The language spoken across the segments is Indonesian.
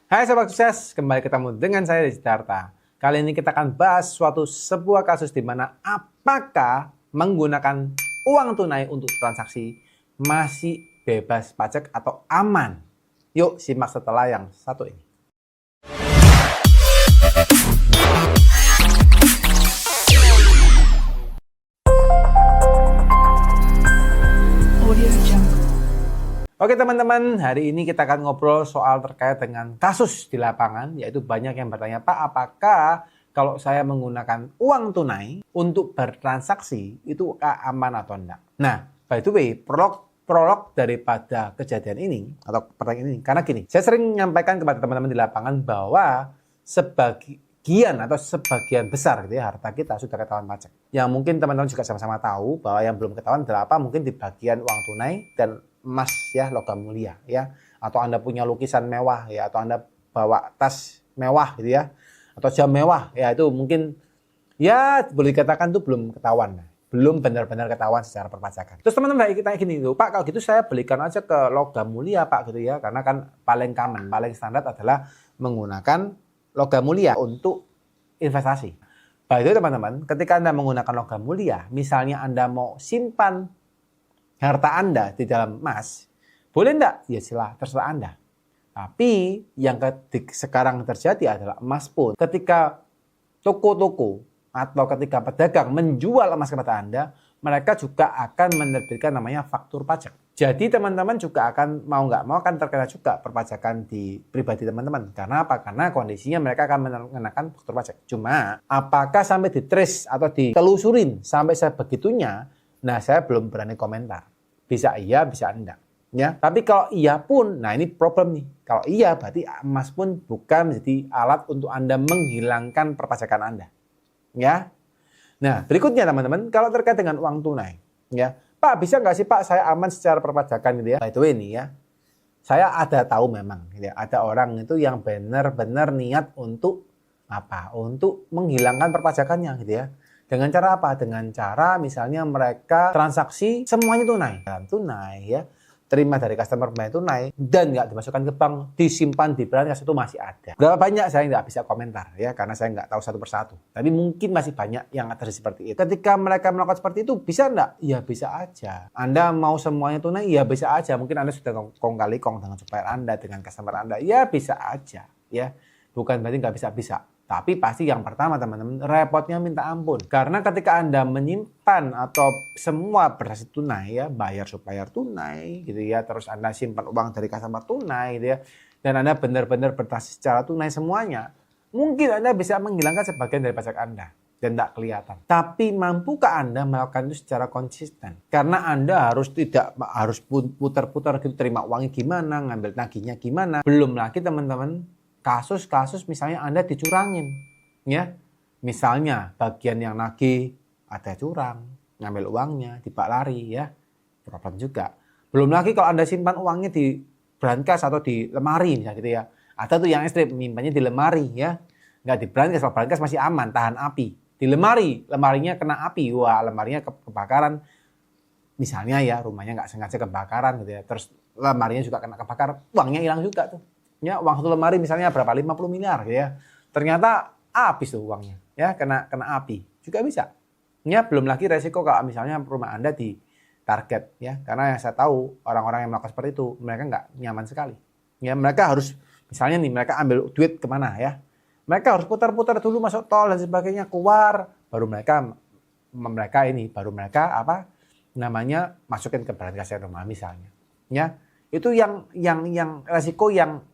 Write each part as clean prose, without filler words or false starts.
Hai Sobat Sukses, kembali ketemu dengan saya Desi Tarta. Kali ini kita akan bahas sebuah kasus di mana apakah menggunakan uang tunai untuk transaksi masih bebas pajak atau aman? Yuk simak setelah yang satu ini. Oke teman-teman, hari ini kita akan ngobrol soal terkait dengan kasus di lapangan, yaitu banyak yang bertanya, Pak, apakah kalau saya menggunakan uang tunai untuk bertransaksi itu aman atau enggak? Nah, by the way, prolog daripada kejadian ini atau pertanyaan ini, karena gini, saya sering menyampaikan kepada teman-teman di lapangan bahwa sebagian besar gitu ya, harta kita sudah ketahuan pajak. Yang mungkin teman-teman juga sama-sama tahu bahwa yang belum ketahuan adalah apa? Mungkin di bagian uang tunai dan emas ya, logam mulia ya, atau Anda punya lukisan mewah ya, atau Anda bawa tas mewah gitu ya, atau jam mewah ya, itu mungkin ya boleh dikatakan itu belum ketahuan, belum benar-benar ketahuan secara perpajakan. Terus teman-teman kita gini tuh, Pak, kalau gitu saya belikan aja ke logam mulia Pak gitu ya, karena kan paling common, paling standar adalah menggunakan logam mulia untuk investasi. By the way teman-teman, ketika Anda menggunakan logam mulia, misalnya Anda mau simpan harta Anda di dalam emas, boleh enggak? Ya terserah Anda. Tapi yang sekarang terjadi adalah emas pun. Ketika toko-toko atau ketika pedagang menjual emas kepada Anda, mereka juga akan menerbitkan namanya faktur pajak. Jadi teman-teman juga akan mau nggak mau akan terkena juga perpajakan di pribadi teman-teman. Karena apa? Karena kondisinya mereka akan mengenakan faktur pajak. Cuma apakah sampai di-trace atau ditelusurin sampai sebegitunya? Nah, saya belum berani komentar. Bisa iya, bisa enggak. Ya, tapi kalau iya pun, nah ini problem nih. Kalau iya berarti emas pun bukan menjadi alat untuk Anda menghilangkan perpajakan Anda. Ya. Nah, berikutnya teman-teman, kalau terkait dengan uang tunai, ya. Pak, bisa nggak sih Pak saya aman secara perpajakan gitu ya? By the way nih ya, saya ada tahu memang gitu ya, ada orang itu yang benar-benar niat untuk apa? Untuk menghilangkan perpajakannya gitu ya. Dengan cara apa? Dengan cara misalnya mereka transaksi semuanya tunai. Dalam tunai ya, terima dari customer tunai dan nggak dimasukkan ke bank, disimpan di brankas itu masih ada. Berapa banyak saya nggak bisa komentar ya, karena saya nggak tahu satu persatu. Tapi mungkin masih banyak yang ada seperti itu. Ketika mereka melakukan seperti itu, bisa nggak? Ya bisa aja. Anda mau semuanya tunai? Ya bisa aja. Mungkin Anda sudah kong kali kong dengan supplier Anda, dengan customer Anda. Ya bisa aja ya. Bukan berarti nggak bisa-bisa. Tapi pasti yang pertama teman-teman, repotnya minta ampun. Karena ketika Anda menyimpan atau semua berhasil tunai ya, bayar supplier tunai gitu ya, terus Anda simpan uang dari customer tunai gitu ya, dan Anda benar-benar bertransaksi secara tunai semuanya, mungkin Anda bisa menghilangkan sebagian dari pajak Anda dan tidak kelihatan. Tapi mampukah Anda melakukan itu secara konsisten? Karena Anda tidak harus putar-putar gitu, terima uangnya gimana, ngambil nagihnya gimana. Belum lagi teman-teman, kasus-kasus misalnya Anda dicurangin, ya. Misalnya bagian yang nagih ada curang, ngambil uangnya, dibak lari, ya. Problem juga. Belum lagi kalau Anda simpan uangnya di brankas atau di lemari, misalnya gitu ya. Ada tuh yang ekstrim, nyimpannya di lemari, ya. Nggak di brankas, kalau brankas masih aman, tahan api. Di lemari, lemarinya kena api, wah lemarinya kebakaran. Misalnya ya, rumahnya nggak sengaja kebakaran gitu ya. Terus lemarinya juga kena kebakaran, uangnya hilang juga tuh. Ya, uang satu lemari misalnya berapa? 50 miliar gitu ya. Ternyata habis tuh uangnya, ya, kena api. Juga bisa. Ya, belum lagi resiko kalau misalnya rumah Anda di target ya. Karena yang saya tahu orang-orang yang melakukan seperti itu, mereka nggak nyaman sekali. Ya, mereka harus misalnya nih mereka ambil duit kemana ya. Mereka harus putar-putar dulu masuk tol dan sebagainya, keluar baru mereka apa namanya masukin ke brankas rumah misalnya. Ya, itu yang resiko yang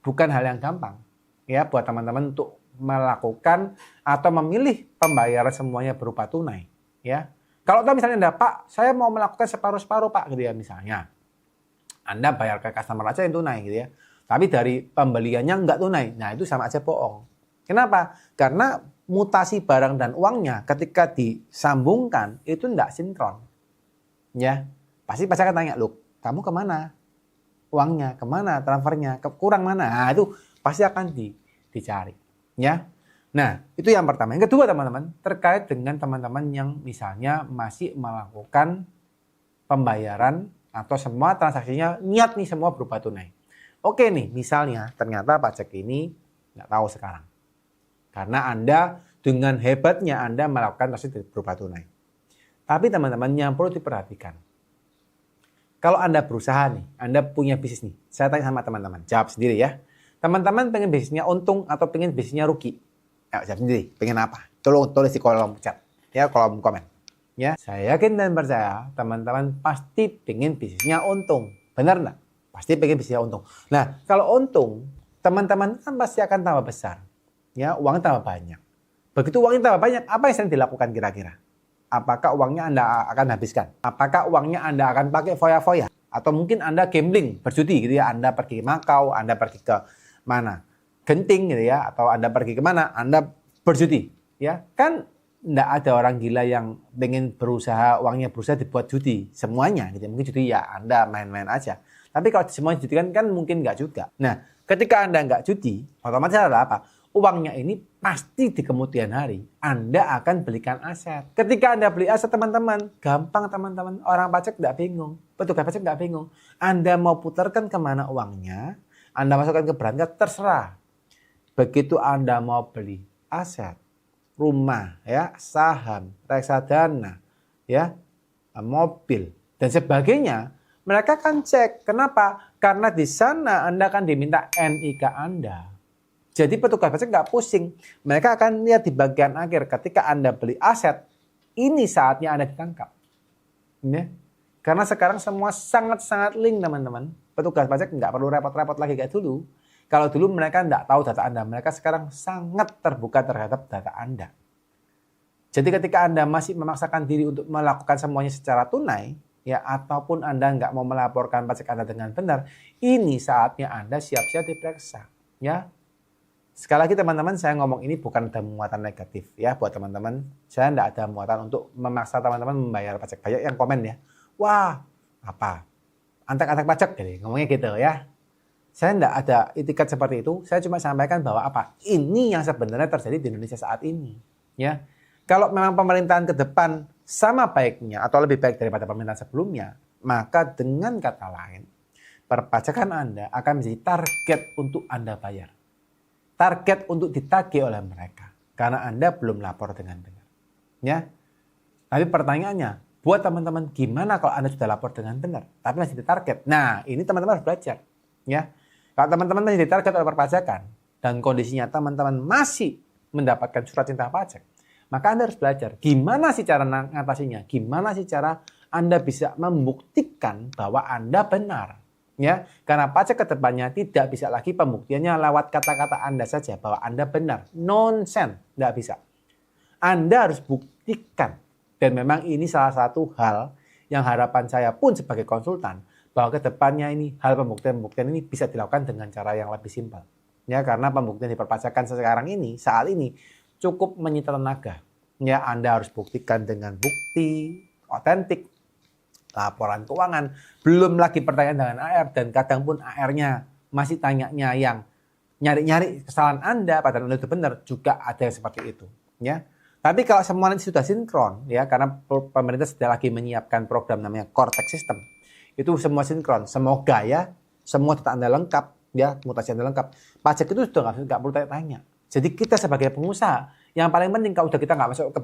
bukan hal yang gampang ya buat teman-teman untuk melakukan atau memilih pembayaran semuanya berupa tunai ya. Kalau misalnya Pak, saya mau melakukan separuh-separuh Pak gitu ya, misalnya Anda bayar ke customer aja yang tunai gitu ya. Tapi dari pembeliannya nggak tunai. Nah, itu sama aja bohong. Kenapa? Karena mutasi barang dan uangnya ketika disambungkan itu nggak sinkron. Ya, pasti akan tanya, "Loh, kamu kemana? Uangnya kemana, transfernya kurang mana?" Nah, itu pasti akan dicari ya. Nah, itu yang pertama. Yang kedua teman-teman, terkait dengan teman-teman yang misalnya masih melakukan pembayaran atau semua transaksinya niat nih semua berupa tunai. Oke nih, misalnya ternyata pajak ini nggak tahu sekarang. Karena Anda dengan hebatnya Anda melakukan transaksi berupa tunai. Tapi teman-teman yang perlu diperhatikan. Kalau Anda berusaha nih, Anda punya bisnis nih. Saya tanya sama teman-teman, jawab sendiri ya. Teman-teman pengen bisnisnya untung atau pengen bisnisnya rugi? Ayo jawab sendiri, pengen apa? Tolong tulis di kolom chat, ya kolom komen. Ya, saya yakin dan percaya teman-teman pasti pengen bisnisnya untung. Benar nggak? Pasti pengen bisnisnya untung. Nah, kalau untung, teman-teman kan pasti akan tambah besar. Ya, uangnya tambah banyak. Begitu uangnya tambah banyak, apa yang sedang dilakukan kira-kira? Apakah uangnya Anda akan habiskan? Apakah uangnya Anda akan pakai foya-foya? Atau mungkin Anda gambling, berjudi gitu ya. Anda pergi ke Makau, Anda pergi ke mana? Genting gitu ya. Atau Anda pergi ke mana? Anda berjudi. Ya, kan enggak ada orang gila yang pengen berusaha, uangnya berusaha dibuat judi. Semuanya gitu. Mungkin judi ya Anda main-main aja. Tapi kalau semuanya judi kan mungkin enggak juga. Nah, ketika Anda enggak judi, otomatis adalah apa? Uangnya ini pasti di kemudian hari Anda akan belikan aset. Ketika Anda beli aset teman-teman, gampang teman-teman. Orang pajak tidak bingung. Petugas pajak tidak bingung. Anda mau putarkan kemana uangnya, Anda masukkan ke berangkat, terserah. Begitu Anda mau beli aset, rumah, ya, saham, reksadana, ya, mobil, dan sebagainya, mereka akan cek. Kenapa? Karena di sana Anda akan diminta NIK Anda. Jadi petugas pajak nggak pusing. Mereka akan lihat di bagian akhir ketika Anda beli aset, ini saatnya Anda ditangkap. Ya. Karena sekarang semua sangat-sangat link teman-teman. Petugas pajak nggak perlu repot-repot lagi kayak dulu. Kalau dulu mereka nggak tahu data Anda, mereka sekarang sangat terbuka terhadap data Anda. Jadi ketika Anda masih memaksakan diri untuk melakukan semuanya secara tunai, ya ataupun Anda nggak mau melaporkan pajak Anda dengan benar, ini saatnya Anda siap-siap diperiksa. Ya. Sekali lagi teman-teman, saya ngomong ini bukan ada muatan negatif ya buat teman-teman. Saya tidak ada muatan untuk memaksa teman-teman membayar pajak. Banyak yang komen ya, wah apa, antek-antek pajak, jadi ngomongnya gitu ya. Saya tidak ada itikat seperti itu. Saya cuma sampaikan bahwa apa, ini yang sebenarnya terjadi di Indonesia saat ini. Ya, kalau memang pemerintahan ke depan sama baiknya atau lebih baik daripada pemerintahan sebelumnya, maka dengan kata lain, perpajakan Anda akan menjadi target untuk Anda bayar. Target untuk ditagih oleh mereka karena Anda belum lapor dengan benar. Ya. Tapi pertanyaannya, buat teman-teman gimana kalau Anda sudah lapor dengan benar tapi masih ditarget? Nah, ini teman-teman harus belajar. Ya. Kalau teman-teman masih ditarget oleh perpajakan dan kondisinya teman-teman masih mendapatkan surat cinta pajak, maka Anda harus belajar gimana sih cara mengatasinya? Gimana sih cara Anda bisa membuktikan bahwa Anda benar? Ya, karena pajak ke depannya tidak bisa lagi pembuktiannya lewat kata-kata Anda saja bahwa Anda benar. Nonsense, tidak bisa. Anda harus buktikan. Dan memang ini salah satu hal yang harapan saya pun sebagai konsultan bahwa ke depannya ini hal pembuktian-pembuktian ini bisa dilakukan dengan cara yang lebih simpel. Ya, karena pembuktian di perpajakan sekarang ini, saat ini cukup menyita tenaga. Ya, Anda harus buktikan dengan bukti otentik, laporan keuangan, belum lagi pertanyaan dengan AR, dan kadang pun AR-nya masih tanyanya yang nyari-nyari kesalahan Anda, padahal Anda itu benar, juga ada yang seperti itu. Ya. Tapi kalau semuanya sudah sinkron, ya, karena pemerintah sedang lagi menyiapkan program namanya Cortex System, itu semua sinkron. Semoga ya, semua data Anda lengkap, ya, mutasi Anda lengkap. Pajak itu sudah nggak perlu tanya-tanya. Jadi kita sebagai pengusaha, yang paling penting kalau udah kita nggak masuk ke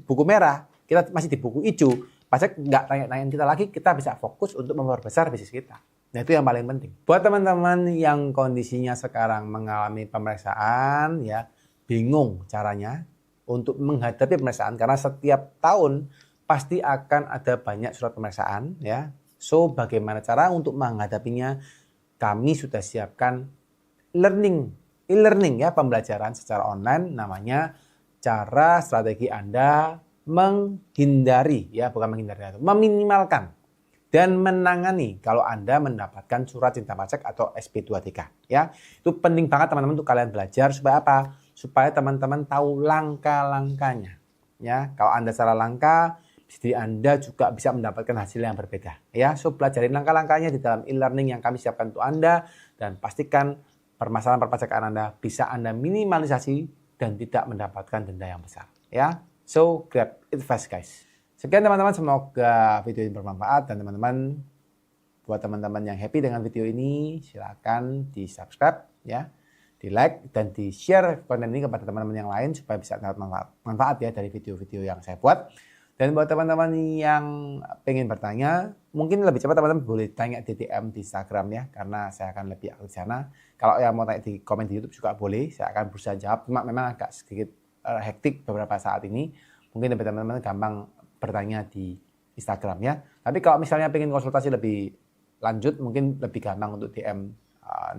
buku merah, kita masih di buku hijau, pajak nggak tanya-tanyain kita lagi, kita bisa fokus untuk memperbesar bisnis kita. Nah, itu yang paling penting. Buat teman-teman yang kondisinya sekarang mengalami pemeriksaan, ya, bingung caranya untuk menghadapi pemeriksaan karena setiap tahun pasti akan ada banyak surat pemeriksaan, ya. So, bagaimana cara untuk menghadapinya? Kami sudah siapkan e-learning ya, pembelajaran secara online, namanya cara strategi Anda menghindari, ya, bukan menghindari, meminimalkan dan menangani kalau Anda mendapatkan surat cinta pajak atau SP23, ya. Itu penting banget teman-teman untuk kalian belajar supaya apa? Supaya teman-teman tahu langkah-langkahnya, ya. Kalau Anda salah langkah, jadi Anda juga bisa mendapatkan hasil yang berbeda, ya. So, pelajarin langkah-langkahnya di dalam e-learning yang kami siapkan untuk Anda, dan pastikan permasalahan perpajakan Anda bisa Anda minimalisasi dan tidak mendapatkan denda yang besar, ya. So, grab it fast guys. Sekian teman-teman, semoga video ini bermanfaat dan teman-teman buat teman-teman yang happy dengan video ini, silakan di-subscribe ya, di-like dan di-share konten ini kepada teman-teman yang lain supaya bisa dapat manfaat ya dari video-video yang saya buat. Dan buat teman-teman yang pengen bertanya, mungkin lebih cepat teman-teman boleh tanya di DM di Instagram ya, karena saya akan lebih aktif di sana. Kalau yang mau tanya di komen di YouTube juga boleh, saya akan berusaha jawab. Cuma memang agak sedikit hektik beberapa saat ini. Mungkin teman-teman gampang bertanya di Instagram ya. Tapi kalau misalnya pengen konsultasi lebih lanjut, mungkin lebih gampang untuk DM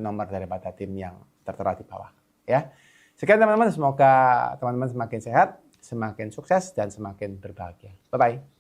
nomor daripada tim yang tertera di bawah ya. Sekian teman-teman, semoga teman-teman semakin sehat, semakin sukses, dan semakin berbahagia. Bye-bye.